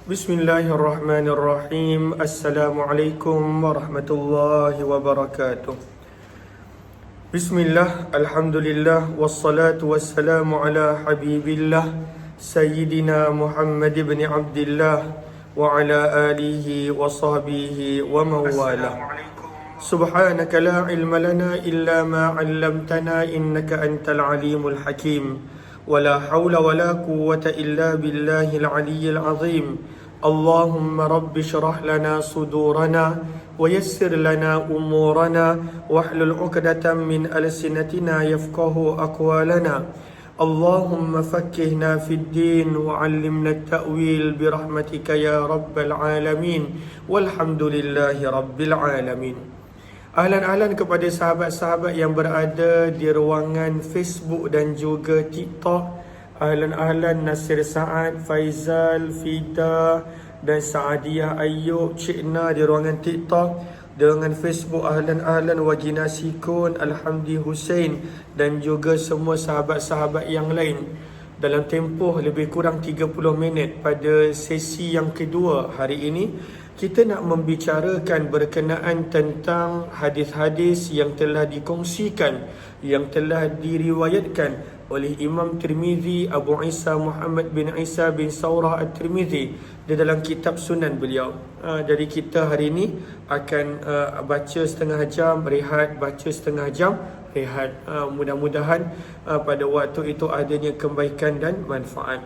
Bismillahirrahmanirrahim. Assalamualaikum warahmatullahi wabarakatuh. Bismillah, alhamdulillah, wassalatu wassalamu ala habibillah Sayyidina Muhammad ibn Abdillah wa ala alihi wa sahbihi wa mawala. Subhanaka la ilma lana illa ma 'allamtana innaka antal alimul hakim. ولا حول ولا قوة إلا بالله العلي العظيم. اللهم رب اشرح لنا صدورنا ويسر لنا أمورنا واحلل عقدة من ألسنتنا يفقه أقوالنا. اللهم فكهنا في الدين وعلمنا التأويل برحمتك يا رب العالمين والحمد لله رب العالمين. Ahlan-ahlan kepada sahabat-sahabat yang berada di ruangan Facebook dan juga TikTok. Ahlan-ahlan Nasir Saad, Faizal, Fida dan Saadiah Ayub, Cik Na di ruangan TikTok. Dengan Facebook ahlan-ahlan Wajina Sikun, Alhamdi Hussein dan juga semua sahabat-sahabat yang lain. Dalam tempoh lebih kurang 30 minit pada sesi yang kedua hari ini, kita nak membicarakan berkenaan tentang hadis-hadis yang telah dikongsikan, yang telah diriwayatkan oleh Imam Tirmizi, Abu Isa Muhammad bin Isa bin Saurah At-Tirmizi di dalam kitab Sunan beliau. Jadi kita hari ini akan baca setengah jam, rehat, baca setengah jam, rehat. Mudah-mudahan pada waktu itu adanya kebaikan dan manfaat.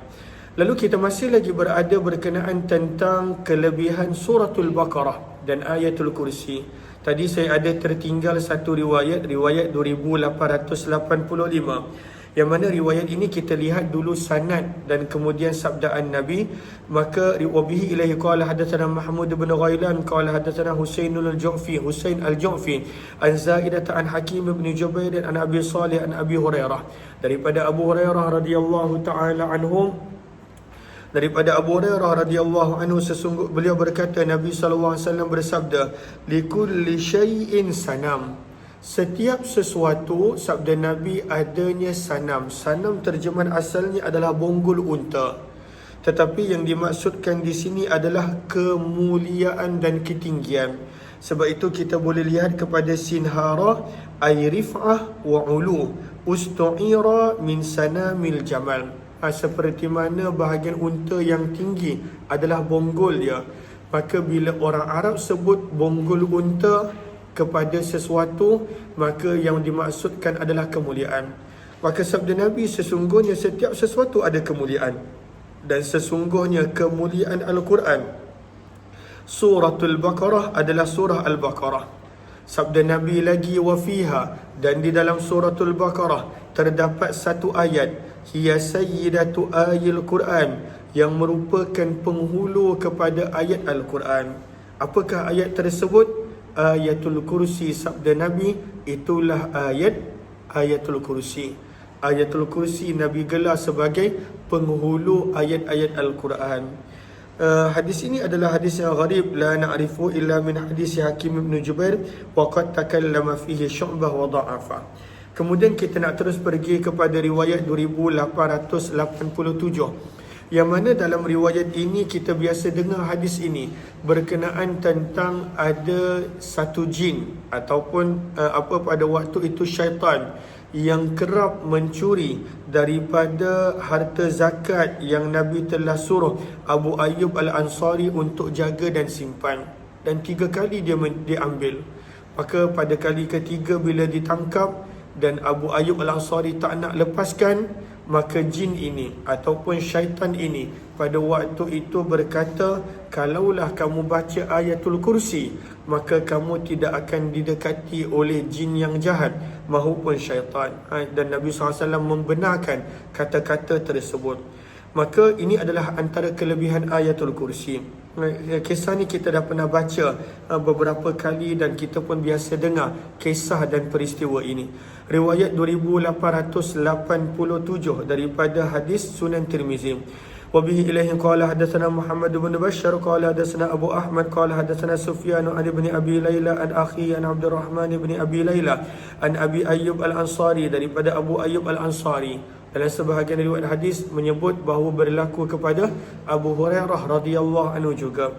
Lalu kita masih lagi berada berkenaan tentang kelebihan suratul Baqarah dan ayatul kursi. Tadi saya ada tertinggal satu riwayat 2885, yang mana riwayat ini kita lihat dulu sanad dan kemudian sabdaan Nabi. Maka wabihi ilaihi qala hadatsana Mahmud bin Ghailan qala hadatsana Husain al-Ju'fi an Zaidah an Hakim bin Jubair an Abi Salih an Abi Hurairah, daripada Abu Hurairah radhiyallahu taala anhu. Daripada Abu Hurairah radhiyallahu anhu, sesungguh beliau berkata, Nabi sallallahu alaihi wasallam bersabda, likulli syai'in sanam. Setiap sesuatu, sabda Nabi, adanya sanam. Sanam terjemahan asalnya adalah bonggol unta. Tetapi yang dimaksudkan di sini adalah kemuliaan dan ketinggian. Sebab itu kita boleh lihat kepada sinhara ay rif'ah wa ulu ustu'ira min sanamil jamal. Seperti mana bahagian unta yang tinggi adalah bonggol dia, maka bila orang Arab sebut bonggol unta kepada sesuatu, maka yang dimaksudkan adalah kemuliaan. Maka sabda Nabi, sesungguhnya setiap sesuatu ada kemuliaan, dan sesungguhnya kemuliaan Al-Quran, suratul Baqarah adalah surah Al-Baqarah. Sabda Nabi lagi, wafiha, dan di dalam suratul Baqarah terdapat satu ayat, hiya sayyidatu ayil Quran, yang merupakan penghulu kepada ayat Al-Quran. Apakah ayat tersebut? Ayatul Kursi. Sabda Nabi, itulah ayatul Kursi. Ayatul Kursi Nabi gelar sebagai penghulu ayat-ayat Al-Quran. Hadis ini adalah hadis yang gharib, la na'rifu illa min hadis Hakim bin Jubair wa qad takallama fihi Syu'bah wa dha'afa. Kemudian kita nak terus pergi kepada riwayat 2887, yang mana dalam riwayat ini kita biasa dengar hadis ini berkenaan tentang ada satu jin ataupun pada waktu itu syaitan yang kerap mencuri daripada harta zakat yang Nabi telah suruh Abu Ayyub Al-Ansari untuk jaga dan simpan. Dan 3 kali dia ambil. Maka pada kali ketiga bila ditangkap dan Abu Ayyub Al-Ansari tak nak lepaskan, maka jin ini ataupun syaitan ini pada waktu itu berkata, kalaulah kamu baca ayatul kursi, maka kamu tidak akan didekati oleh jin yang jahat maupun syaitan. Dan Nabi SAW membenarkan kata-kata tersebut. Maka ini adalah antara kelebihan ayatul kursi. Kisah ni kita dah pernah baca beberapa kali dan kita pun biasa dengar kisah dan peristiwa ini. Riwayat 2887 daripada hadis Sunan Tirmizi. Wabihi ilaihi qala hadatsana Muhammad bin Bashar qala hadatsana Abu Ahmad qala hadatsana Sufyan an ibn Abi Layla an akhi an Abdurrahman ibn Abi Layla an Abi Ayyub Al-Ansari, daripada Abu Ayyub Al-Ansari Dalam sebahagian riwayat hadis menyebut bahawa berlaku kepada Abu Hurairah radhiyallahu anhu juga.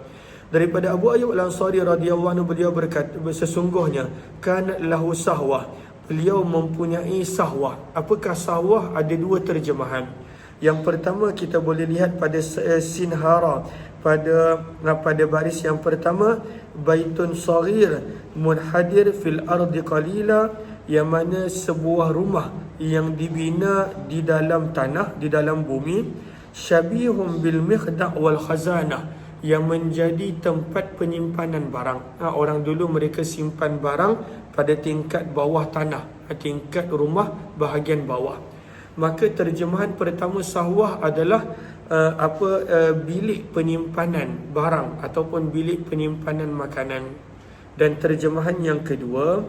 Daripada Abu Ayyub Al-Ansari radhiyallahu anhu, beliau berkata, sesungguhnya kan lahu sahwah, beliau mempunyai sahwah. Apakah sahwah? Ada dua terjemahan. Yang pertama kita boleh lihat pada Sinhara, pada baris yang pertama, baitun saghir munhadir fil ardi qalila, yang mana sebuah rumah yang dibina di dalam tanah, di dalam bumi, syabihum bil mikhda' wal khazanah, yang menjadi tempat penyimpanan barang. Orang dulu mereka simpan barang pada tingkat bawah tanah, tingkat rumah bahagian bawah. Maka terjemahan pertama sahwah adalah bilik penyimpanan barang ataupun bilik penyimpanan makanan. Dan terjemahan yang kedua,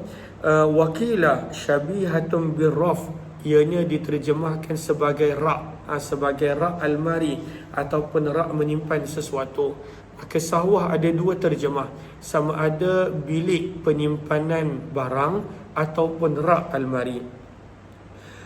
wakila syabihatun birraf, ianya diterjemahkan sebagai rak, sebagai rak almari ataupun rak menyimpan sesuatu. Maka sahwah ada dua terjemah, sama ada bilik penyimpanan barang ataupun rak almari.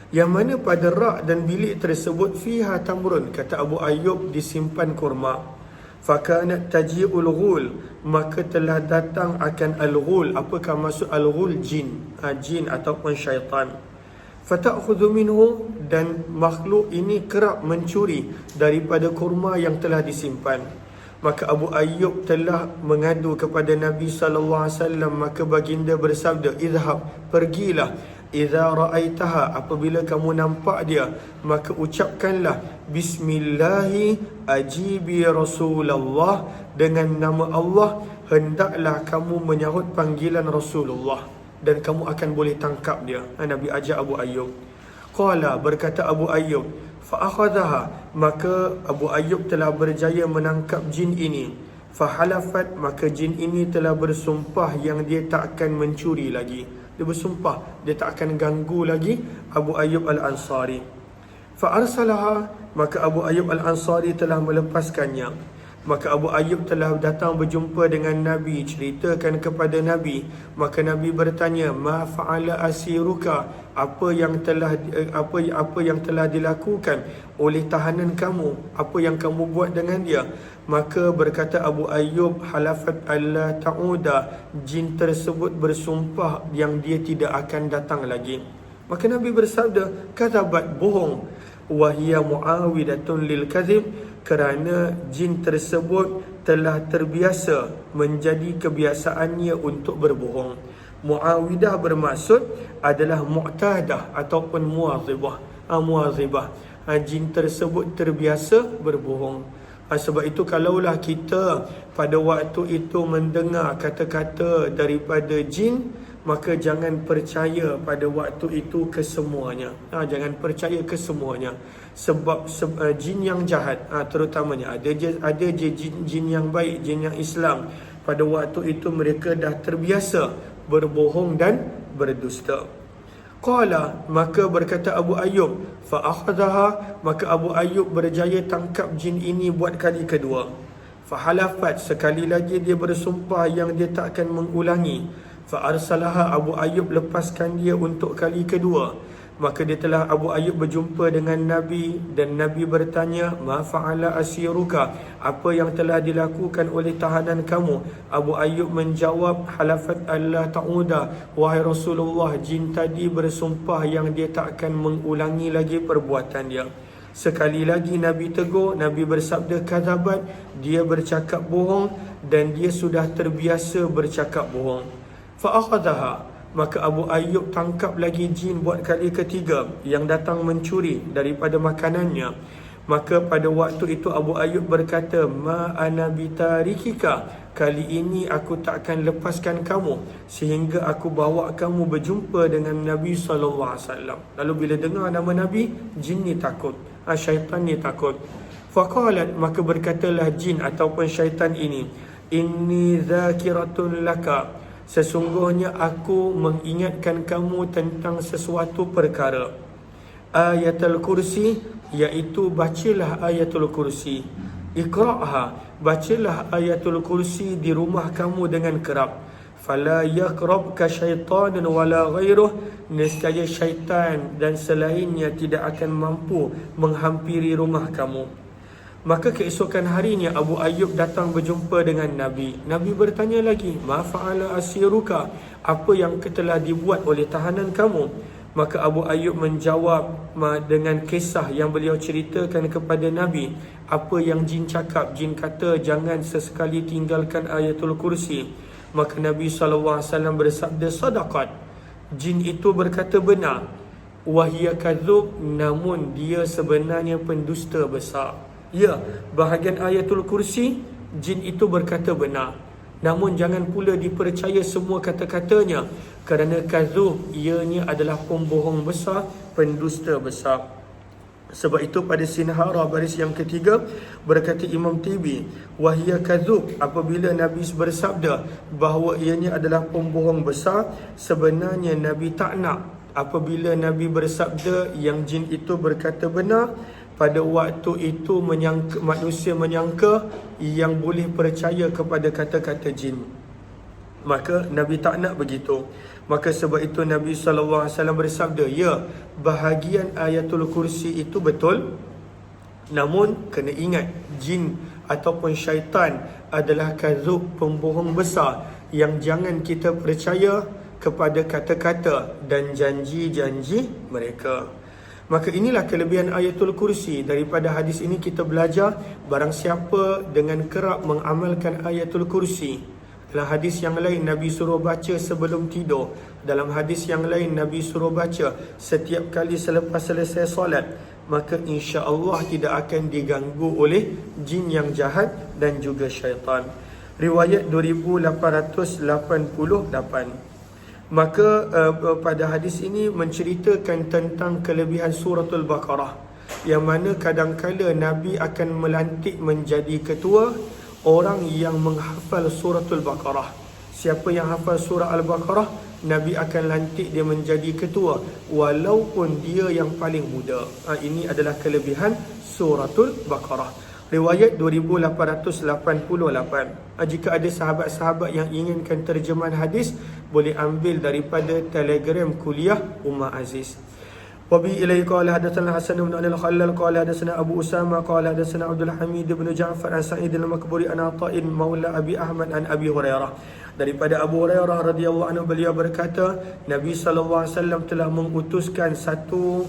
Yang mana pada rak dan bilik tersebut fiha tamrun, kata Abu Ayyub, disimpan kurma. Fakanat taji'ul ghul, maka telah datang akan al-ghul. Apakah maksud al-ghul? Jin, jin ataupun syaitan. Fata'khudhu minhu, dan makhluk ini kerap mencuri daripada kurma yang telah disimpan. Maka Abu Ayyub telah mengadu kepada Nabi SAW. Maka baginda bersabda, idhab, pergilah, idza ra'aitaha, apabila kamu nampak dia, maka ucapkanlah bismillahi ajibi Rasulullah, dengan nama Allah hendaklah kamu menyahut panggilan Rasulullah dan kamu akan boleh tangkap dia. Nabi ajak Abu Ayyub. Qala, berkata Abu Ayyub, fa akhadhaha, maka Abu Ayyub telah berjaya menangkap jin ini. Fa halafat, maka jin ini telah bersumpah yang dia tak akan mencuri lagi. Dia bersumpah dia tak akan ganggu lagi Abu Ayyub Al-Ansari. Fa arsalaha, maka Abu Ayyub Al-Ansari telah melepaskannya. Maka Abu Ayyub telah datang berjumpa dengan Nabi, ceritakan kepada Nabi. Maka Nabi bertanya, ma fa'ala asiruka, apa yang telah dilakukan oleh tahanan kamu, apa yang kamu buat dengan dia? Maka berkata Abu Ayyub, halafat alla ta'uda, jin tersebut bersumpah yang dia tidak akan datang lagi. Maka Nabi bersabda, kadzabat, bohong, wa hiya muawidatun lil kadzib, kerana jin tersebut telah terbiasa, menjadi kebiasaannya untuk berbohong. Muawidah bermaksud adalah mu'tadah ataupun muazibah. Jin tersebut terbiasa berbohong. Sebab itu kalaulah kita pada waktu itu mendengar kata-kata daripada jin, maka jangan percaya pada waktu itu kesemuanya. Jangan percaya kesemuanya. Sebab jin yang jahat, terutamanya ada je jin yang baik, jin yang Islam, pada waktu itu mereka dah terbiasa berbohong dan berdusta. Qala, maka berkata Abu Ayyub, fa akhadhaha, maka Abu Ayyub berjaya tangkap jin ini buat kali kedua. Fa halafat, sekali lagi dia bersumpah yang dia tak akan mengulangi. Fa arsalaha, Abu Ayyub lepaskan dia untuk kali kedua. Maka Abu Ayyub berjumpa dengan Nabi, dan Nabi bertanya, ma fa'ala asiruka, apa yang telah dilakukan oleh tahanan kamu? Abu Ayyub menjawab, halafat alla ta'uda, wahai Rasulullah, jin tadi bersumpah yang dia tak akan mengulangi lagi perbuatan dia. Sekali lagi Nabi tegur, Nabi bersabda, kadzabat, dia bercakap bohong dan dia sudah terbiasa bercakap bohong. Fa akhadhaha, maka Abu Ayyub tangkap lagi jin buat kali ketiga yang datang mencuri daripada makanannya. Maka pada waktu itu Abu Ayyub berkata, ma ana bitarikika, kali ini aku tak akan lepaskan kamu sehingga aku bawa kamu berjumpa dengan Nabi SAW. Lalu bila dengar nama Nabi, jin ni takut, syaitan ni takut. Faqalat, maka berkatalah jin ataupun syaitan ini, inni zakiratun laka, sesungguhnya aku mengingatkan kamu tentang sesuatu perkara. Ayatul Kursi, iaitu bacalah Ayatul Kursi. Iqra'ha, bacalah Ayatul Kursi di rumah kamu dengan kerap. fala yaqrabka syaitanun wala ghairuh, nescaya syaitan dan selainnya tidak akan mampu menghampiri rumah kamu. Maka keesokan harinya Abu Ayyub datang berjumpa dengan Nabi. Nabi bertanya lagi, ma fa'ala asiruka, apa yang telah dibuat oleh tahanan kamu? Maka Abu Ayyub menjawab dengan kisah yang beliau ceritakan kepada Nabi. Apa yang jin cakap, jin kata jangan sesekali tinggalkan ayatul kursi. Maka Nabi SAW bersabda, sadaqat, jin itu berkata benar. Wahia kadzub, namun dia sebenarnya pendusta besar. Ya, bahagian ayatul kursi, jin itu berkata benar. Namun jangan pula dipercaya semua kata-katanya, kerana kadzub, ianya adalah pembohong besar, pendusta besar. Sebab itu pada Sinhara baris yang ketiga berkata Imam Tibi, wahia kadzub, apabila Nabi bersabda bahawa ianya adalah pembohong besar, sebenarnya Nabi tak nak apabila Nabi bersabda yang jin itu berkata benar. Pada waktu itu manusia menyangka yang boleh percaya kepada kata-kata jin. Maka Nabi tak nak begitu. Maka sebab itu Nabi SAW bersabda, ya, bahagian ayatul kursi itu betul, namun kena ingat, jin ataupun syaitan adalah kadzub, pembohong besar, yang jangan kita percaya kepada kata-kata dan janji-janji mereka. Maka inilah kelebihan ayatul kursi. Daripada hadis ini kita belajar, barang siapa dengan kerap mengamalkan ayatul kursi. Dalam hadis yang lain Nabi suruh baca sebelum tidur. Dalam hadis yang lain Nabi suruh baca setiap kali selepas selesai solat. Maka insya-Allah tidak akan diganggu oleh jin yang jahat dan juga syaitan. Riwayat 2888. Maka pada hadis ini menceritakan tentang kelebihan suratul Baqarah, yang mana kadang-kala Nabi akan melantik menjadi ketua orang yang menghafal suratul Baqarah. Siapa yang hafal surah Al-Baqarah, Nabi akan lantik dia menjadi ketua, walaupun dia yang paling muda. Ini adalah kelebihan suratul Baqarah. Riwayat 2888. Jika ada sahabat-sahabat yang inginkan terjemahan hadis, boleh ambil daripada Telegram kuliah Ummah Aziz. Wabi ilaihi qala hadatsana Hasan bin al-Khallal qala hadatsana Abu Usama qala hadatsana Abdul Hamid bin Ja'far an Sa'id al-Makburi an Ata'in maula Abi Ahmad an Abi Hurairah. Daripada Abu Hurairah radhiyallahu anhu, beliau berkata, Nabi SAW telah mengutuskan satu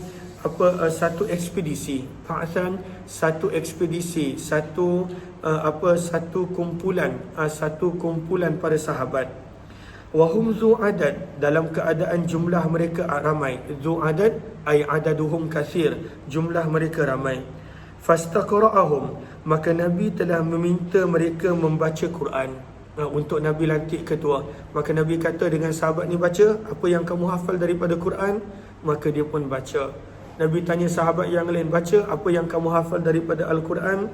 ekspedisi, fa'athan, satu ekspedisi, satu kumpulan para sahabat. Wahum zu'adad, dalam keadaan jumlah mereka ramai. Zu'adad ay adaduhum kathir, jumlah mereka ramai. Fastaqra'ahum, maka Nabi telah meminta mereka membaca Quran. Untuk Nabi lantik ketua, maka Nabi kata dengan sahabat ni, baca apa yang kamu hafal daripada Quran. Maka dia pun baca. Nabi tanya sahabat yang lain, baca apa yang kamu hafal daripada Al-Quran.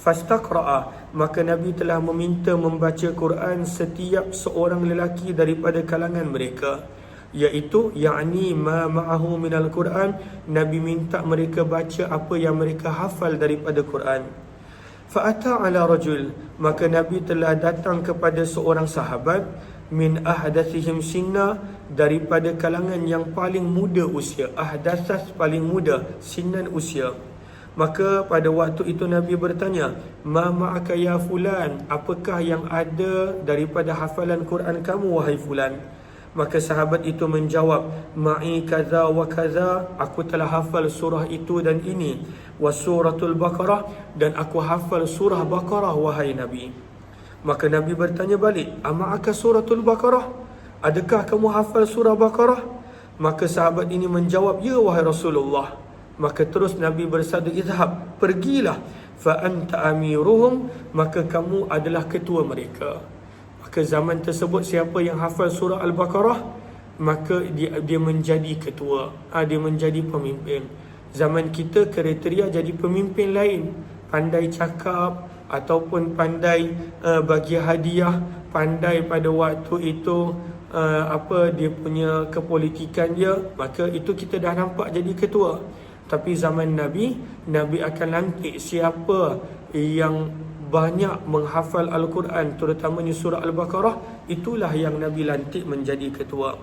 Fastaqra'a, maka Nabi telah meminta membaca Quran setiap seorang lelaki daripada kalangan mereka, iaitu yakni ma ma'ahu minal Quran. Nabi minta mereka baca apa yang mereka hafal daripada Quran. Fa'ata ala rajul, maka Nabi telah datang kepada seorang sahabat, min ahdathihim sinna, daripada kalangan yang paling muda usia. Ahdathas, paling muda, sinnan, usia. Maka pada waktu itu Nabi bertanya, ma ma'aka ya fulan, apakah yang ada daripada hafalan Quran kamu wahai fulan? Maka sahabat itu menjawab, ma'i kaza wa kaza, aku telah hafal surah itu dan ini, wa suratul Baqarah, dan aku hafal surah Baqarah wahai Nabi. Maka Nabi bertanya balik, ama'aka suratul Baqarah, adakah kamu hafal surah Baqarah? Maka sahabat ini menjawab, ya wahai Rasulullah. Maka terus Nabi bersabda, izhab, pergilah, fa anta amiruhum, maka kamu adalah ketua mereka. Maka zaman tersebut siapa yang hafal surah Al-Baqarah, maka dia menjadi ketua, dia menjadi pemimpin. Zaman kita kriteria jadi pemimpin lain, pandai cakap ataupun pandai bagi hadiah, pandai pada waktu itu dia punya kepolitikan dia, maka itu kita dah nampak jadi ketua. Tapi zaman Nabi akan lantik siapa yang banyak menghafal Al-Quran, terutamanya surah Al-Baqarah, itulah yang Nabi lantik menjadi ketua.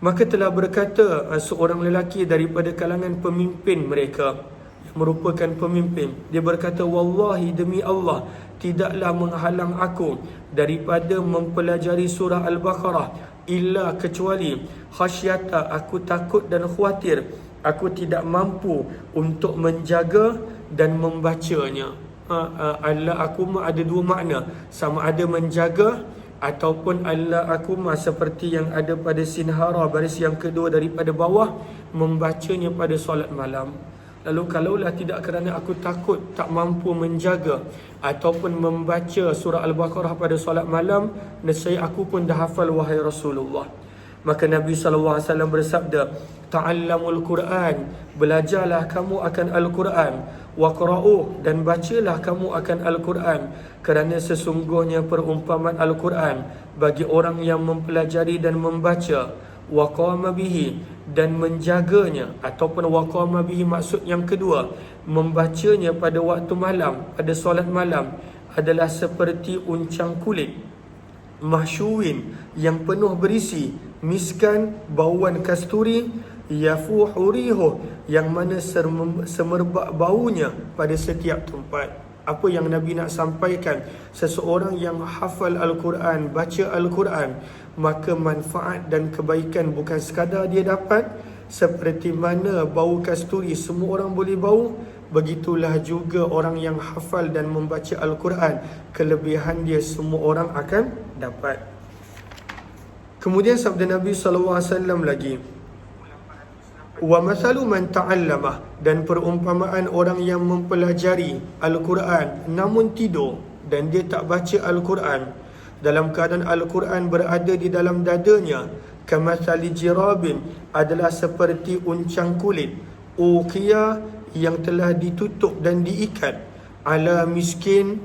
Maka telah berkata seorang lelaki daripada kalangan pemimpin mereka, yang merupakan pemimpin, dia berkata, wallahi, demi Allah, tidaklah menghalang aku daripada mempelajari surah Al-Baqarah illa kecuali khasyata, aku takut dan khawatir aku tidak mampu untuk menjaga dan membacanya. Allah akuma ada dua makna, sama ada menjaga ataupun Allah akuma seperti yang ada pada sinhara baris yang kedua daripada bawah, membacanya pada solat malam. Lalu kalaulah tidak kerana aku takut tak mampu menjaga ataupun membaca surah Al-Baqarah pada solat malam, nescaya aku pun dah hafal wahai Rasulullah. Maka Nabi SAW bersabda, ta'allamul Quran, belajarlah kamu akan Al-Quran, waqra'uh, dan bacalah kamu akan Al-Quran, kerana sesungguhnya perumpamaan Al-Quran bagi orang yang mempelajari dan membaca, waqama bihi, dan menjaganya, ataupun waqama bihi maksud yang kedua, membacanya pada waktu malam, pada solat malam, adalah seperti uncang kulit mahsyuin yang penuh berisi miskan, bauan kasturi, yafuhu rihuh, yang mana semerbak baunya pada setiap tempat. Apa yang Nabi nak sampaikan, seseorang yang hafal Al-Quran, baca Al-Quran, maka manfaat dan kebaikan bukan sekadar dia dapat, seperti mana bau kasturi semua orang boleh bau, begitulah juga orang yang hafal dan membaca Al-Quran, kelebihan dia semua orang akan dapat. Kemudian sabda Nabi SAW lagi, wa mathalu man ta'allamah, dan perumpamaan orang yang mempelajari Al-Quran namun tidur dan dia tak baca Al-Quran, dalam keadaan Al-Quran berada di dalam dadanya, kamathali jirabin, adalah seperti uncang kulit, uqiyah, yang telah ditutup dan diikat, ala miskin,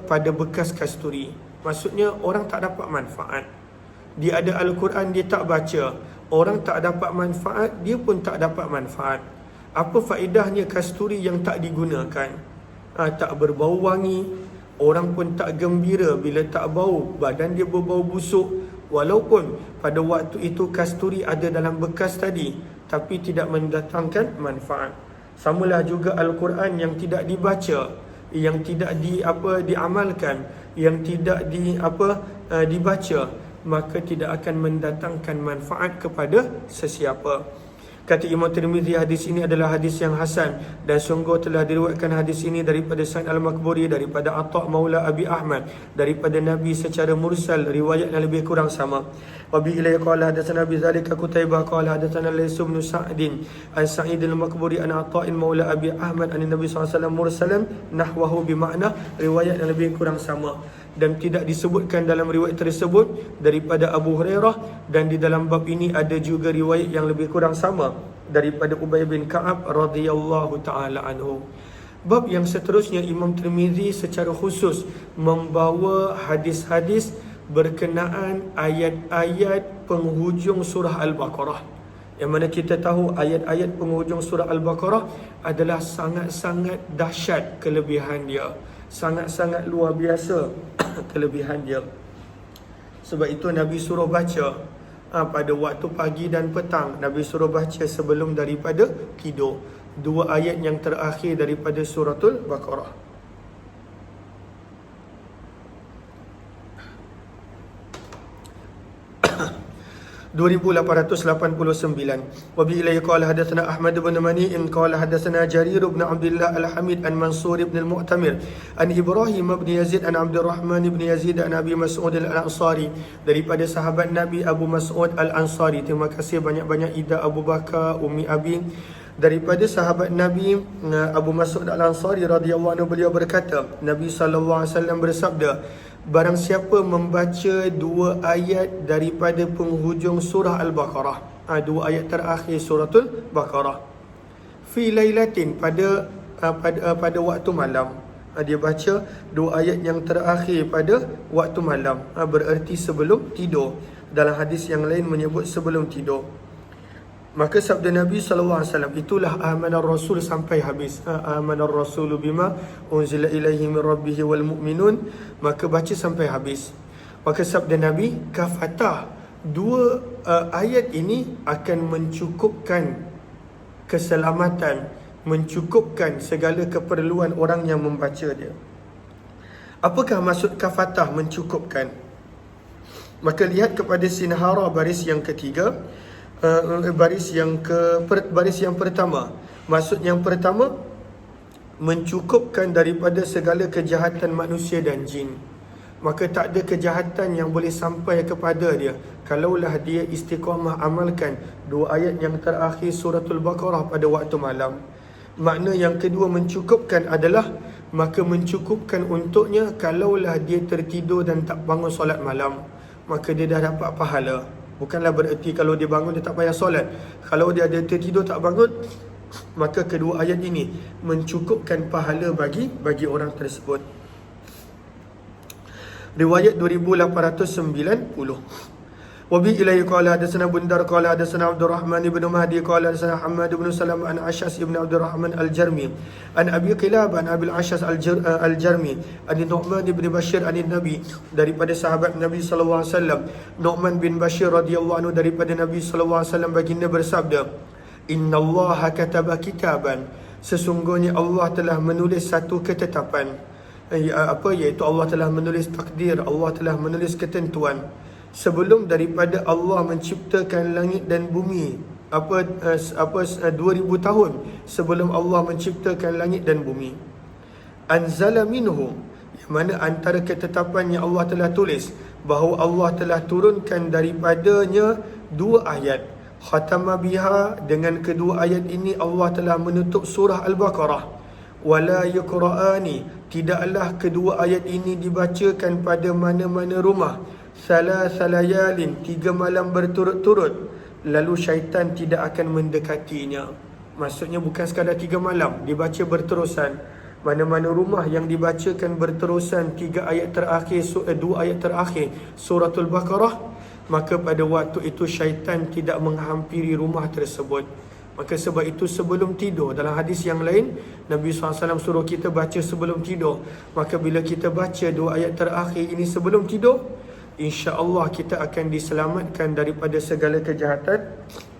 pada bekas kasturi. Maksudnya orang tak dapat manfaat. Dia ada Al-Quran, dia tak baca, orang tak dapat manfaat, dia pun tak dapat manfaat. Apa faedahnya kasturi yang tak digunakan? Tak berbau wangi, orang pun tak gembira bila tak bau, badan dia berbau busuk. Walaupun pada waktu itu kasturi ada dalam bekas tadi, tapi tidak mendatangkan manfaat. Samalah juga Al-Quran yang tidak dibaca, yang tidak diamalkan, yang tidak dibaca, maka tidak akan mendatangkan manfaat kepada sesiapa. Kata Imam Tirmizi, hadis ini adalah hadis yang hasan, dan sungguh telah diriwayatkan hadis ini daripada Sa'id Al-Makburi, daripada Atha' Maula Abi Ahmad, daripada Nabi secara mursal, riwayat yang lebih kurang sama. Wa bi ilaihi qala hadatsana bi dzalika Qutaibah qala hadatsana Laits bin Sa'din an Sa'id Al-Makburi an Atha' Maula Abi Ahmad an Nabi sallallahu alaihi wasallam mursalan nahwahu bi makna, riwayat yang lebih kurang sama. Dan tidak disebutkan dalam riwayat tersebut daripada Abu Hurairah, dan di dalam bab ini ada juga riwayat yang lebih kurang sama daripada Ubay bin Ka'ab radhiyallahu ta'ala anhu. Bab yang seterusnya, Imam Tirmizi secara khusus membawa hadis-hadis berkenaan ayat-ayat penghujung surah Al-Baqarah, yang mana kita tahu ayat-ayat penghujung surah Al-Baqarah adalah sangat-sangat dahsyat kelebihan dia, sangat-sangat luar biasa kelebihan dia. Sebab itu Nabi suruh baca pada waktu pagi dan petang. Nabi suruh baca sebelum daripada tidur, dua ayat yang terakhir daripada suratul Baqarah. 2889. Wa bi ilayhi qala hadatsana Ahmad bin Mani'in qala hadatsana Jarir bin Abdullah Al-Hamid an Mansur bin Al-Mu'tamir an Ibrahim bin Yazid an Abdurrahman bin Yazid an Abi Mas'ud Al-Ansari, daripada sahabat Nabi Abu Mas'ud Al-Ansari. Terima kasih banyak-banyak Ida Abu Bakar, Ummi Abi. Daripada sahabat Nabi Abu Mas'ud Al-Ansari radhiyallahu anhu, beliau berkata, Nabi sallallahu alaihi wasallam bersabda, barang siapa membaca dua ayat daripada penghujung surah Al-Baqarah, dua ayat terakhir suratul Baqarah, fi lailatin, pada waktu malam, dia baca dua ayat yang terakhir pada waktu malam, bererti sebelum tidur. Dalam hadis yang lain menyebut sebelum tidur. Maka sabda Nabi SAW, itulah amanar Rasul sampai habis. Amanar Rasulu bima unzila ilaihi min rabbih wal mu'minun. Maka baca sampai habis. Maka sabda Nabi, kafatah, dua ayat ini akan mencukupkan keselamatan, mencukupkan segala keperluan orang yang membaca dia. Apakah maksud kafatah mencukupkan? Maka lihat kepada sinhara baris yang ketiga, baris yang pertama. Maksud yang pertama, mencukupkan daripada segala kejahatan manusia dan jin. Maka tak ada kejahatan yang boleh sampai kepada dia kalaulah dia istiqamah amalkan dua ayat yang terakhir suratul Baqarah pada waktu malam. Makna yang kedua mencukupkan adalah, maka mencukupkan untuknya kalaulah dia tertidur dan tak bangun solat malam, maka dia dah dapat pahala. Bukanlah bererti kalau dia bangun dia tak payah solat. Kalau dia ada tertidur tak bangun, maka kedua ayat ini mencukupkan pahala bagi orang tersebut. Riwayat 2890. Wabi ilaihi qala hadatsana Bundar qala hadatsana Abdurrahman ibn Mahdi qala hadatsana Hammad ibn Salam an Ashas ibn Abdurrahman al-Jarmi an Abi Qilab an Abi al-Ashas al-Jarmi an Nu'man ibn Bashir an Nabi, daripada sahabat Nabi sallallahu alaihi wasallam Nu'man bin Bashir radhiyallahu anhu daripada Nabi sallallahu alaihi wasallam baginda bersabda, innallaha kataba kitaban, sesungguhnya Allah telah menulis satu ketetapan, iaitu Allah telah menulis takdir, Allah telah menulis ketentuan sebelum daripada Allah menciptakan langit dan bumi, 2000 tahun sebelum Allah menciptakan langit dan bumi. Anzala minhu, yang mana antara ketetapan yang Allah telah tulis bahawa Allah telah turunkan daripadanya dua ayat. Khatama biha, dengan kedua ayat ini Allah telah menutup surah Al-Baqarah. Wala yuqra'ani, tidaklah kedua ayat ini dibacakan pada mana-mana rumah. Salayalin, 3 malam berturut-turut, lalu syaitan tidak akan mendekatinya. Maksudnya bukan sekadar 3 malam, dibaca berterusan. Mana-mana rumah yang dibacakan berterusan 3 ayat terakhir, 2 ayat terakhir suratul Baqarah, maka pada waktu itu syaitan tidak menghampiri rumah tersebut. Maka sebab itu sebelum tidur, dalam hadis yang lain Nabi SAW suruh kita baca sebelum tidur. Maka bila kita baca 2 ayat terakhir ini sebelum tidur, insya-Allah kita akan diselamatkan daripada segala kejahatan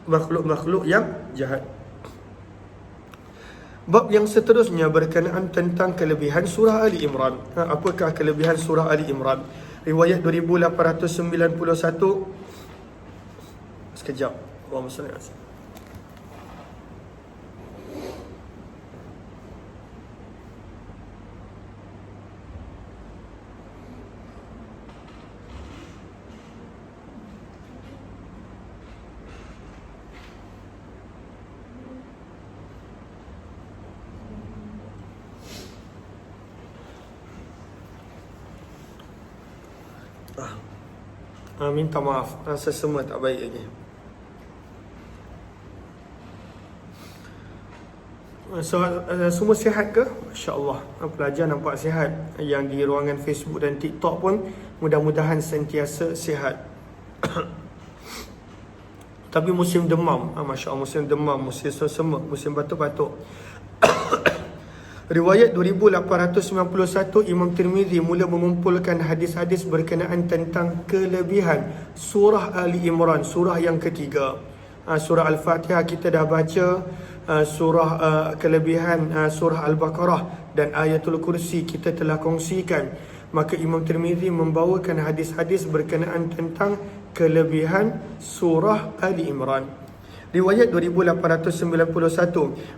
makhluk-makhluk yang jahat. Bab yang seterusnya berkenaan tentang kelebihan surah Ali Imran. Apakah kelebihan surah Ali Imran? Riwayat 2891. Sekejap. Allahumma salli alaihi wasallam. Minta maaf, rasa semua tak baik lagi. So, semua sihat ke? Masya-Allah, pelajar nampak sihat. Yang di ruangan Facebook dan TikTok pun mudah-mudahan sentiasa sihat. Tapi musim demam, Masya-Allah, musim demam, musim semak, musim batuk-batuk. Riwayat 2891, Imam Tirmizi mula mengumpulkan hadis-hadis berkenaan tentang kelebihan surah Ali Imran, surah yang ketiga. Surah Al-Fatihah kita dah baca, kelebihan surah Al-Baqarah dan Ayatul Kursi kita telah kongsikan. Maka Imam Tirmizi membawakan hadis-hadis berkenaan tentang kelebihan surah Ali Imran. Riwayat 2891,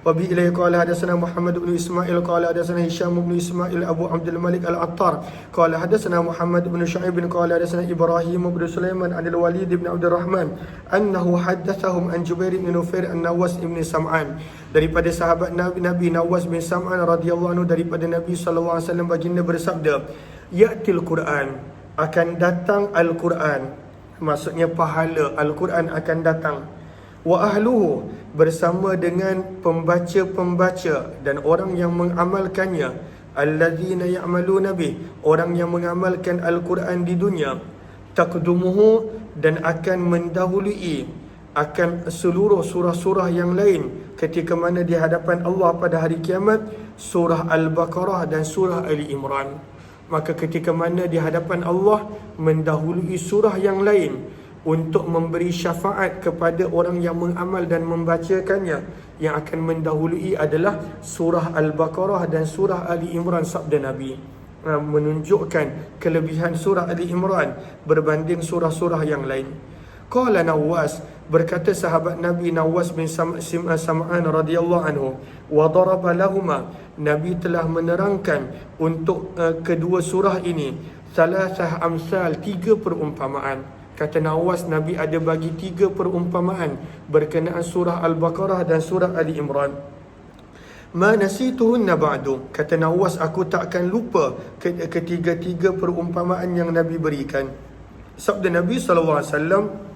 Wabi ilaihi qala hadatsana Muhammad bin Ismail qala hadatsana Hisham bin Ismail Abu Abdul Malik Al-Attar qala hadatsana Muhammad bin Shu'aib qala hadatsana Ibrahim bin Sulaiman an Al-Walid bin Abdurrahman annahu haddatsahum an Jubair bin Nufair an Nawas bin Sam'an, daripada sahabat Nabi Nawas bin Sam'an radhiyallahu anhu daripada Nabi sallallahu alaihi wasallam baginda bersabda, ya'til Quran, akan datang Al-Quran, maksudnya pahala Al-Quran akan datang, wa ahluhu, bersama dengan pembaca-pembaca dan orang yang mengamalkannya, alladzina ya'maluna bih, orang yang mengamalkan Al-Quran di dunia, taqdumuhu, dan akan mendahului akan seluruh surah-surah yang lain ketika mana di hadapan Allah pada hari kiamat, surah Al-Baqarah dan surah Ali Imran. Maka ketika mana di hadapan Allah mendahului surah yang lain untuk memberi syafaat kepada orang yang mengamal dan membacakannya, yang akan mendahului adalah surah Al-Baqarah dan surah Ali Imran sabda Nabi, menunjukkan kelebihan surah Ali Imran berbanding surah-surah yang lain. Qala Nawas, berkata sahabat Nabi Nawas bin Sam'an radhiyallahu anhu, wa daraba lahuma, Nabi telah menerangkan untuk kedua surah ini salasah amsal, 3 perumpamaan. Kata Nawas, Nabi ada bagi 3 perumpamaan berkenaan surah Al-Baqarah dan surah Ali Imran. Ma nasituhunna ba'du, kata Nawas, aku takkan lupa ketiga-tiga perumpamaan yang Nabi berikan. Sabda Nabi SAW,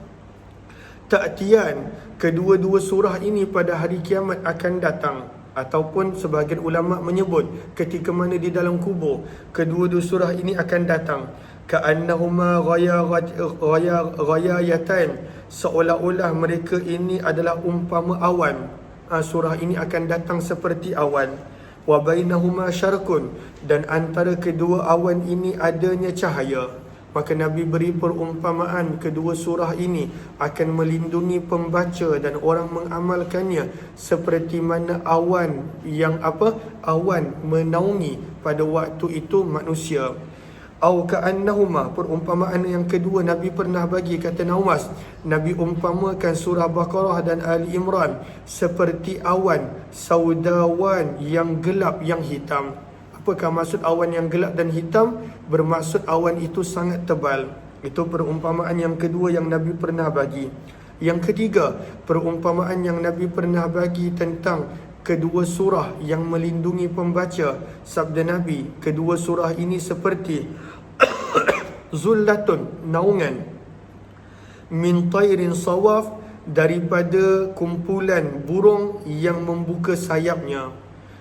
ta'tiyan, kedua-dua surah ini pada hari kiamat akan datang, ataupun sebahagian ulama menyebut ketika mana di dalam kubur kedua-dua surah ini akan datang. Ka'annahuma ghayayatan, seolah-olah mereka ini adalah umpama awan. Surah ini akan datang seperti awan. Wa bainahuma syarqun, dan antara kedua awan ini adanya cahaya. Maka Nabi beri perumpamaan kedua surah ini akan melindungi pembaca dan orang mengamalkannya seperti mana awan yang awan menaungi pada waktu itu manusia. Au ka'annahuma, perumpamaan yang kedua Nabi pernah bagi, kata Nawas, Nabi umpamakan surah Baqarah dan Ali Imran seperti awan saudawan yang gelap, yang hitam. Apakah maksud awan yang gelap dan hitam? Bermaksud awan itu sangat tebal. Itu perumpamaan yang kedua yang Nabi pernah bagi. Yang ketiga, perumpamaan yang Nabi pernah bagi tentang kedua surah yang melindungi pembaca. Sabda Nabi, kedua surah ini seperti zullatun, naungan, min tairin sawaf, daripada kumpulan burung yang membuka sayapnya.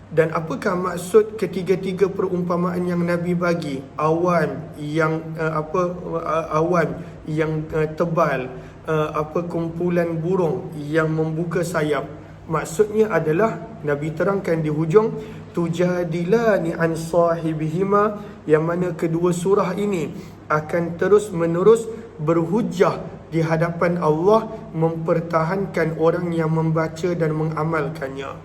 Dan apakah maksud ketiga-tiga perumpamaan yang Nabi bagi? Awan yang awan yang tebal, kumpulan burung yang membuka sayap. Maksudnya adalah Nabi terangkan di hujung, tujadilani an sahibihima, yang mana kedua surah ini akan terus menerus berhujah di hadapan Allah, mempertahankan orang yang membaca dan mengamalkannya.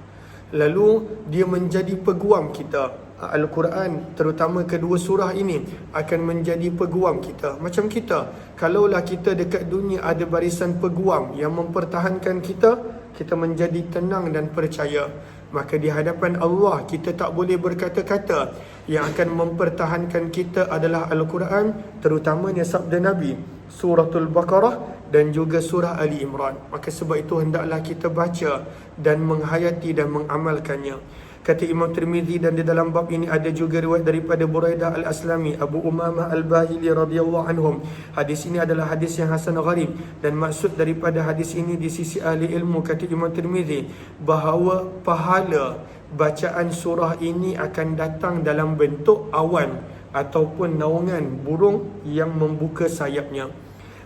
Lalu dia menjadi peguam kita. Al-Quran, terutama kedua surah ini, akan menjadi peguam kita. Macam kita, kalaulah kita dekat dunia ada barisan peguam yang mempertahankan kita, kita menjadi tenang dan percaya. Maka di hadapan Allah kita tak boleh berkata-kata. Yang akan mempertahankan kita adalah Al-Quran, terutamanya sabda Nabi, suratul Baqarah dan juga surah Ali Imran. Maka sebab itu hendaklah kita baca dan menghayati dan mengamalkannya. Kata Imam Tirmizi, dan di dalam bab ini ada juga riwayat daripada Buraidah Al-Aslami, Abu Umamah Al-Bahili radhiyallahu anhum. Hadis ini adalah hadis yang hasan gharib, dan maksud daripada hadis ini di sisi ahli ilmu, kata Imam Tirmizi, bahawa pahala bacaan surah ini akan datang dalam bentuk awan ataupun naungan burung yang membuka sayapnya.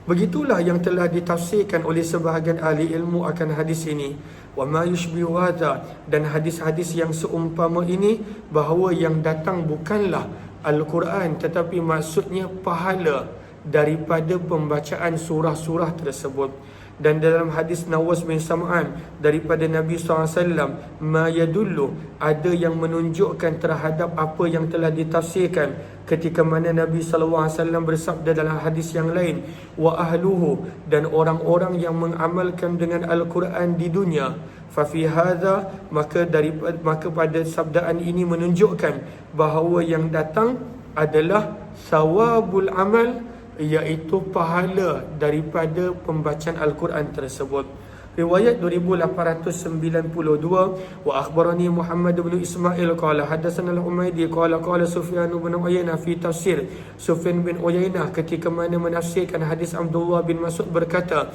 Begitulah yang telah ditafsirkan oleh sebahagian ahli ilmu akan hadis ini. Wa ma yushbihu hadha, dan hadis-hadis yang seumpama ini, bahawa yang datang bukanlah Al-Quran, tetapi maksudnya pahala daripada pembacaan surah-surah tersebut. Dan dalam hadis Nawas bin Sam'an daripada Nabi SAW, ma yadullu, ada yang menunjukkan terhadap apa yang telah ditafsirkan, ketika mana Nabi SAW bersabda dalam hadis yang lain, wa ahluhu, dan orang-orang yang mengamalkan dengan Al-Quran di dunia, fa fi hadha, maka pada sabdaan ini menunjukkan bahawa yang datang adalah sawabul amal, iaitu pahala daripada pembacaan Al-Quran tersebut. Riwayat 2892, wa akhbarani Muhammad bin Ismail qala hadatsana al-Humaydi qala Sufyan bin Uyainah fi tafsir. Sufyan bin Uyainah ketika mana menafsirkan hadis Abdullah bin Mas'ud berkata,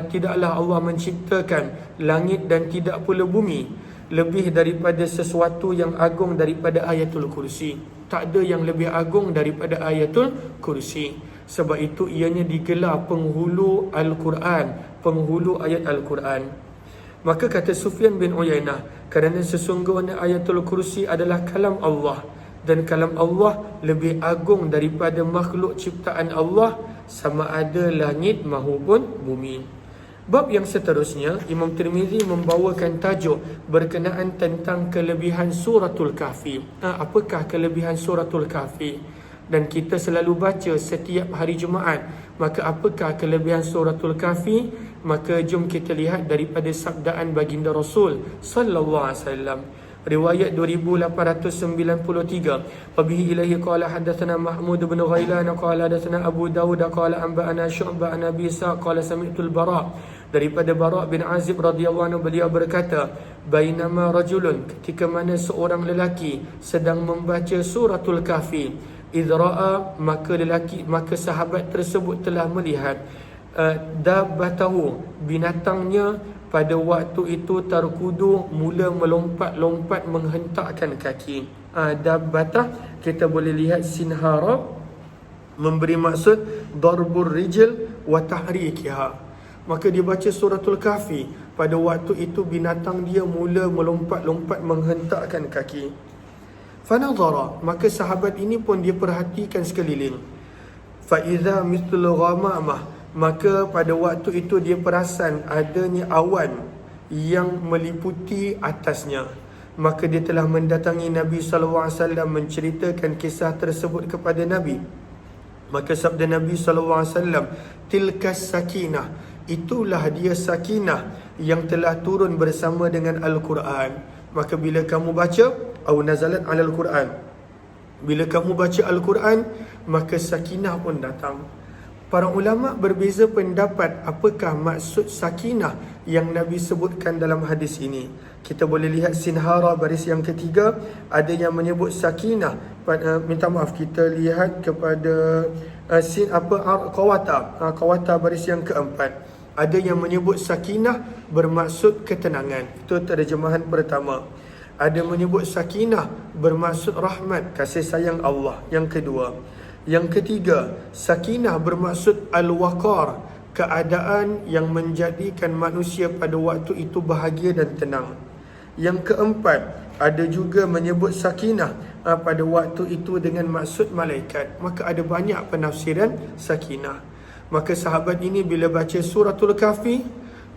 tidaklah Allah menciptakan langit dan tidak pula bumi lebih daripada sesuatu yang agung daripada ayatul kursi. Tak ada yang lebih agung daripada ayatul kursi. Sebab itu ianya digelar penghulu Al-Quran penghulu ayat Al-Quran. Maka kata Sufyan bin Uyainah, kerana sesungguhnya ayatul kursi adalah kalam Allah, dan kalam Allah lebih agung daripada makhluk ciptaan Allah, sama ada langit mahupun bumi. Bab yang seterusnya, Imam Tirmizi membawakan tajuk berkenaan tentang kelebihan suratul Kahfi. Apakah kelebihan suratul Kahfi? Dan kita selalu baca setiap hari Jumaat. Maka apakah kelebihan suratul Kahfi? Maka jom kita lihat daripada sabdaan baginda Rasul sallallahu alaihi wasallam. Riwayat 2893. Wabihi ilaihi qala hadatsana Mahmud bin Ghailan qala hadatsana Abu Dawud qala anba'ana Syu'bah an Abi Isa qala sami'tu al-Bara'. Daripada Bara' bin Azib radhiyallahu anhu, beliau berkata, bainama rajulun, ketika mana seorang lelaki sedang membaca suratul Kahfi, idra'a, maka sahabat tersebut telah melihat dabbatahu, binatangnya pada waktu itu tarkudu, mula melompat-lompat menghentakkan kaki. Dabbatah kita boleh lihat sinhara, memberi maksud darbur rijl wa tahrikiha. Maka dia baca suratul Kahfi, pada waktu itu binatang dia mula melompat-lompat menghentakkan kaki. Fanadhara, maka sahabat ini pun dia perhatikan sekeliling. Fa idza mithlu ghamamah, maka pada waktu itu dia perasan adanya awan yang meliputi atasnya. Maka dia telah mendatangi Nabi SAW menceritakan kisah tersebut kepada Nabi. Maka sabda Nabi SAW, tilkas sakinah, itulah dia sakinah yang telah turun bersama dengan Al-Quran. Maka bila kamu baca, au nazalat alal Quran, bila kamu baca Al-Quran, maka sakinah pun datang. Para ulama berbeza pendapat apakah maksud sakinah yang Nabi sebutkan dalam hadis ini. Kita boleh lihat sinhara baris yang ketiga, ada yang menyebut sakinah, minta maaf, kita lihat kepada qawata baris yang keempat. Ada yang menyebut sakinah bermaksud ketenangan. Itu terjemahan pertama. Ada menyebut sakinah bermaksud rahmat, kasih sayang Allah. Yang kedua. Yang ketiga, sakinah bermaksud al-waqar, keadaan yang menjadikan manusia pada waktu itu bahagia dan tenang. Yang keempat, ada juga menyebut sakinah pada waktu itu dengan maksud malaikat. Maka ada banyak penafsiran sakinah. Maka sahabat ini bila baca suratul Kahfi,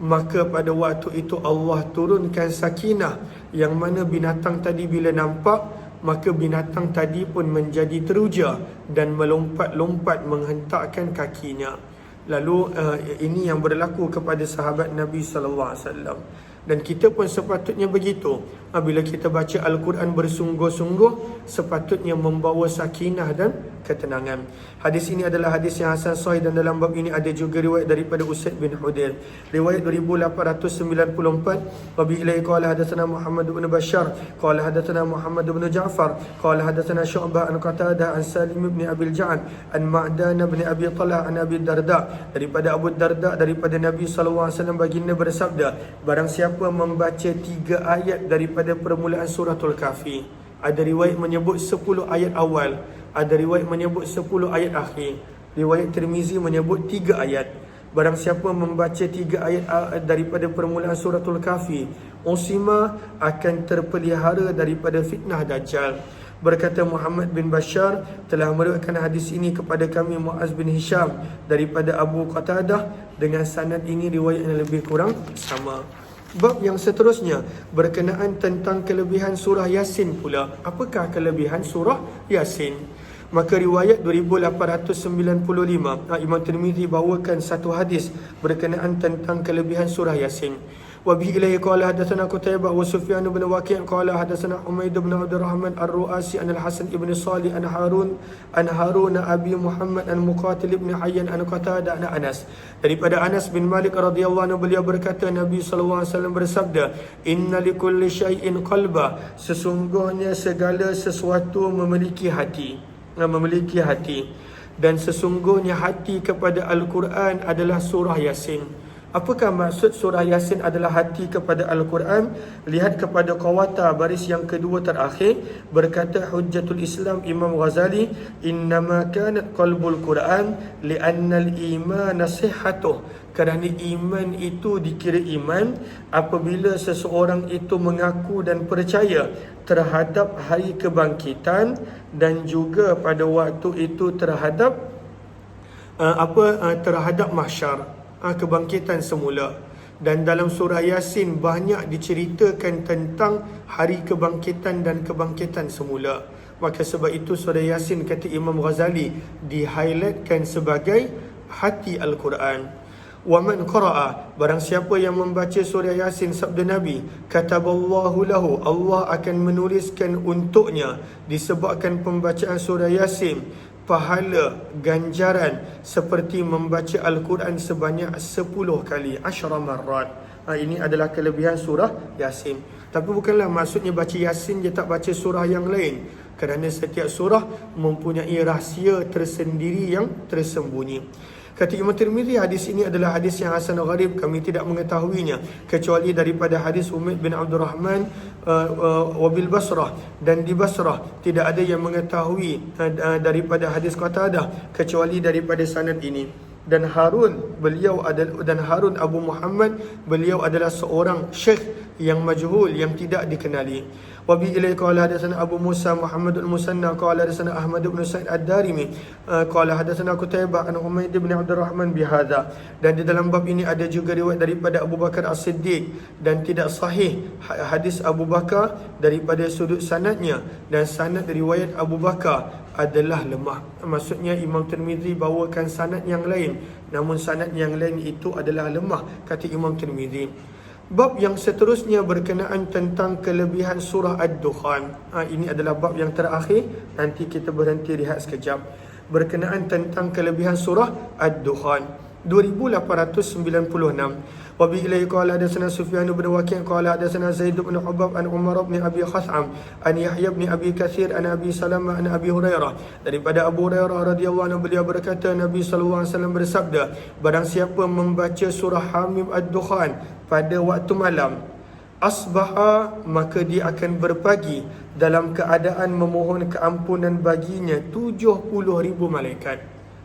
maka pada waktu itu Allah turunkan sakinah, yang mana binatang tadi bila nampak, maka binatang tadi pun menjadi teruja dan melompat-lompat menghentakkan kakinya. Lalu ini yang berlaku kepada sahabat Nabi SAW. Dan kita pun sepatutnya begitu. Bila kita baca Al-Quran bersungguh-sungguh, sepatutnya membawa sakinah dan ketenangan. Hadis ini adalah hadis yang hasan sahih, dan dalam bab ini ada juga riwayat daripada Usaid bin Hudair. Riwayat 2894. Wabi ilaihi qala hadatsana Muhammad bin Bashar qala hadatsana Muhammad bin Ja'far qala hadatsana Syu'bah an Qatadah an Salim bin Abi al-Ja'ad an Ma'dan bin Abi Talha an Abi Darda. Daripada Abu Darda, daripada Nabi SAW, baginda bersabda, barang siapa membaca 3 ayat daripada permulaan suratul Kahfi. Ada riwayat menyebut 10 ayat awal, ada riwayat menyebut 10 ayat akhir. Riwayat Tirmizi menyebut 3 ayat. Barang siapa membaca 3 ayat daripada permulaan suratul Kahfi, usima, akan terpelihara daripada fitnah Dajjal. Berkata Muhammad bin Bashar, telah meriwayatkan hadis ini kepada kami Muaz bin Hisham daripada Abu Qatadah, dengan sanad ini riwayat yang lebih kurang sama. Bab yang seterusnya berkenaan tentang kelebihan surah Yasin pula. Apakah kelebihan surah Yasin? Maka riwayat 2895, Imam Tirmizi bawakan satu hadis berkenaan tentang kelebihan surah Yasin. Wabihi ilaihi qala hadatsana Qutaibah wa Sufyan bin Waqi' qala hadatsana Umayd bin Abdurrahman Ar-Ru'asi an Al-Hasan ibn Salih an Harun Abi Muhammad an Muqatil ibn Hayyan an Qatadah an Anas. Daripada Anas bin Malik radhiyallahu anhu, beliau berkata, Nabi sallallahu alaihi wasallam bersabda, inna likulli syai'in qalba, sesungguhnya segala sesuatu memiliki hati, dan sesungguhnya hati kepada Al-Quran adalah surah Yasin. Apakah maksud surah Yasin adalah hati kepada Al-Quran? Lihat kepada qawata baris yang kedua terakhir. Berkata Hujjatul Islam Imam Ghazali, innama kanat qalbul Quran li'anna al-iman sihhatuh Kerana iman itu dikira iman apabila seseorang itu mengaku dan percaya terhadap hari kebangkitan dan juga pada waktu itu terhadap terhadap mahsyar, kebangkitan semula. Dan dalam surah Yasin banyak diceritakan tentang hari kebangkitan dan kebangkitan semula. Maka sebab itu surah Yasin, kata Imam Ghazali, di-highlightkan sebagai hati Al-Quran. Wa man qara'a, barang siapa yang membaca surah Yasin, sabda Nabi, kataballahu lahu, Allah akan menuliskan untuknya disebabkan pembacaan surah Yasin pahala ganjaran seperti membaca Al-Quran sebanyak 10 kali, 10 marrat. Ini adalah kelebihan surah Yasin. Tapi bukanlah maksudnya baca Yasin je, tak baca surah yang lain. Kerana setiap surah mempunyai rahsia tersendiri yang tersembunyi. Kata Imam Tirmizi, hadis ini adalah hadis yang hasan gharib, kami tidak mengetahuinya kecuali daripada hadis Umayyad bin Abdul Rahman wabil Basrah, dan di Basrah tidak ada yang mengetahui daripada hadis Qatadah kecuali daripada sanad ini. Dan Harun Abu Muhammad, beliau adalah seorang syekh yang majhul, yang tidak dikenali. Wa bi ilai qala hadatsana Abu Musa Muhammad al-Musanna qala hadatsana Ahmad bin Sa'id ad-Darimi qala hadatsana Qutaibah an Humayd bin Abdul Rahman bihadza. Dan di dalam bab ini ada juga riwayat daripada Abu Bakar As-Siddiq, dan tidak sahih hadis Abu Bakar daripada sudut sanadnya, dan sanad riwayat Abu Bakar adalah lemah. Maksudnya Imam Tirmizi bawakan sanad yang lain, namun sanad yang lain itu adalah lemah, kata Imam Tirmizi. Bab yang seterusnya berkenaan tentang kelebihan surah Ad-Dukhan. Ini adalah bab yang terakhir, nanti kita berhenti lihat sekejap. Berkenaan tentang kelebihan surah Ad-Dukhan. 2896. Wa bi ilai qala hadatsana Sufyan bin Waqi' qala hadatsana Zaid bin Hubab an Umar bin Abi Khath'am an Yahya bin Abi Katsir an Abi Salamah an Abi Hurairah. Daripada Abu Hurairah radhiyallahu anhu, beliau berkata, Nabi sallallahu alaihi wasallam bersabda, barang siapa membaca surah Hamim Ad-Dukhan pada waktu malam, asbaha, maka dia akan berpagi dalam keadaan memohon keampunan baginya 70,000 malaikat.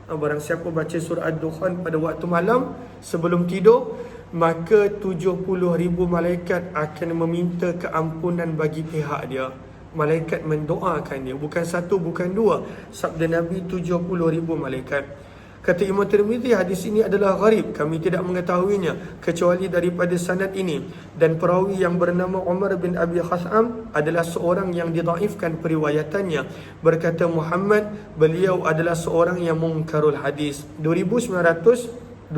Barang siapa baca surah Ad-Dukhan pada waktu malam sebelum tidur, maka 70,000 malaikat akan meminta keampunan bagi pihak dia. Malaikat mendoakan dia, bukan satu, bukan dua. Sabda Nabi, 70,000 malaikat. Kata Imam Tirmizi, hadis ini adalah gharib, kami tidak mengetahuinya kecuali daripada sanad ini. Dan perawi yang bernama Umar bin Abi Khath'am adalah seorang yang didhaifkan periwayatannya. Berkata Muhammad, beliau adalah seorang yang mungkarul hadis. 2897.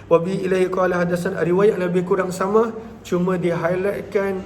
Wabi ilaihi qala hadasan, riwayat lebih kurang sama, cuma di-highlightkan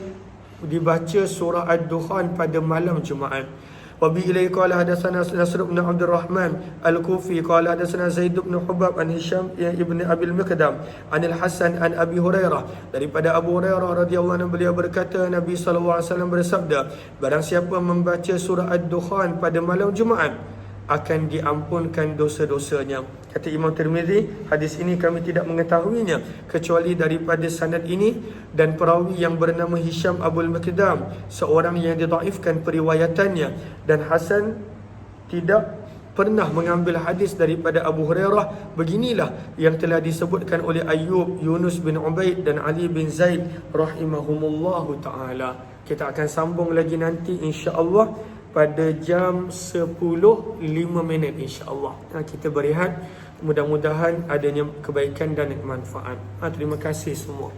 dibaca surah Ad-Dukhan pada malam Jumaat. Wabi ilaihi qala hadatsana Nasr bin Abdul Rahman Al-Kufi qala hadatsana Zaid bin Hubab an Hisham ibn Abi al-Miqdam an Al-Hasan an Abi Hurairah. Daripada Abu Hurairah radhiyallahu anhu, beliau berkata, Nabi sallallahu alaihi wasallam bersabda, barang siapa membaca surah Ad-Dukhan pada malam Jumaat, akan diampunkan dosa-dosanya. Kata Imam Tirmizi, hadis ini kami tidak mengetahuinya kecuali daripada sanad ini dan perawi yang bernama Hisham Abul Miqdam, seorang yang didhaifkan periwayatannya, dan Hasan tidak pernah mengambil hadis daripada Abu Hurairah. Beginilah yang telah disebutkan oleh Ayyub, Yunus bin Ubaid dan Ali bin Zaid rahimahumullahu ta'ala. Kita akan sambung lagi nanti insya-Allah pada jam 10.05 insya-Allah. Kita berehat, mudah-mudahan adanya kebaikan dan manfaat. Terima kasih semua.